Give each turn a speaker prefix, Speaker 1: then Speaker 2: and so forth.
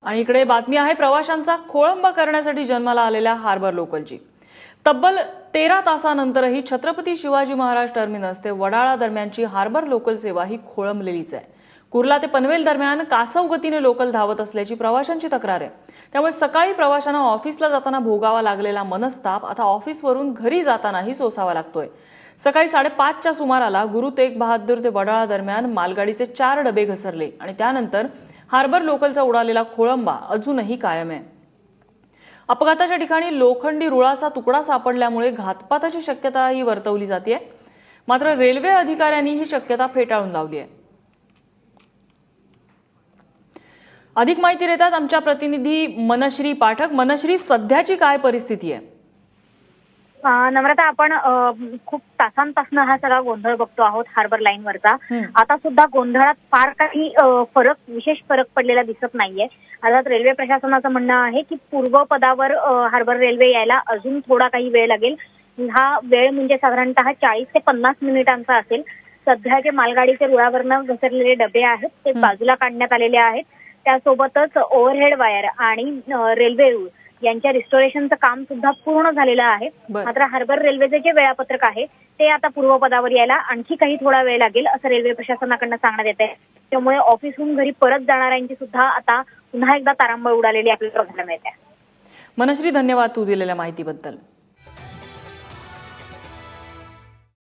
Speaker 1: आणि इकडे बातमी आहे प्रवाशांचा खोळंबा करण्यासाठी जन्माला आलेल्या हार्बर लोकलची। तब्बल 13 तासानंतरही छत्रपती शिवाजी महाराज टर्मिनस ते वडाळा दरम्यानची हार्बर लोकल सेवा ही खोळंबलेलीच आहे। कुर्ला ते पनवेल दरम्यान कासव गतीने लोकल धावत असल्याची प्रवाशांची तक्रार आहे। त्यामुळे सकाळी प्रवाशांना ऑफिसला जाताना भोगावा लागलेला मनस्ताप आता ऑफिसवरून घरी जातानाही सोसावा लागतोय। सकाळी 5:30च्या सुमाराला गुरु तेग बहादूर ते वडाळा दरम्यान मालगाडीचे 4 डबे घसरले आणि त्यानंतर हार्बर लोकलचा उडालेला खोळंबा अजूनही कायम आहे। अपघाताच्या ठिकाणी लोखंडी रुळाचा तुकडा सापडल्यामुळे घातपाताची शक्यताही वर्तवली जाते। मात्र रेल्वे अधिकाऱ्यांनी ही शक्यता फेटाळून लावली आहे। अधिक माहिती देतात आमच्या प्रतिनिधी मनश्री पाठक। मनश्री, सध्याची काय परिस्थिती आहे?
Speaker 2: नम्रता, आपण खूप तासांपासून हा सगळा गोंधळ बघतो आहोत हार्बर लाईनवरचा। आता सुद्धा गोंधळात फार काही विशेष फरक पडलेला दिसत नाहीये। अर्थात रेल्वे प्रशासनाचं म्हणणं आहे की पूर्वपदावर हार्बर रेल्वे यायला अजून थोडा काही वेळ लागेल। हा वेळ म्हणजे साधारणतः 40 ते 50 मिनिटांचा असेल। सध्या जे मालगाडीचे रुळावरनं घसरलेले डबे आहेत ते बाजूला काढण्यात आलेले आहेत। त्यासोबतच ओव्हरहेड वायर आणि रेल्वे रूळ यांच्या रिस्टोरेशनचं काम सुद्धा पूर्ण झालेलं आहे। मात्र हार्बर रेल्वेचे जे वेळापत्रक आहे ते आता पूर्वपदावर यायला आणखी काही थोडा वेळ लागेल असं रेल्वे प्रशासनाकडून सांगण्यात येत आहे। त्यामुळे ऑफिसहून घरी परत जाणाऱ्यांची सुद्धा आता पुन्हा एकदा तारांबळ उडालेली आपल्याला बघायला मिळते।
Speaker 1: मनश्री, धन्यवाद तू दिलेल्या माहितीबद्दल।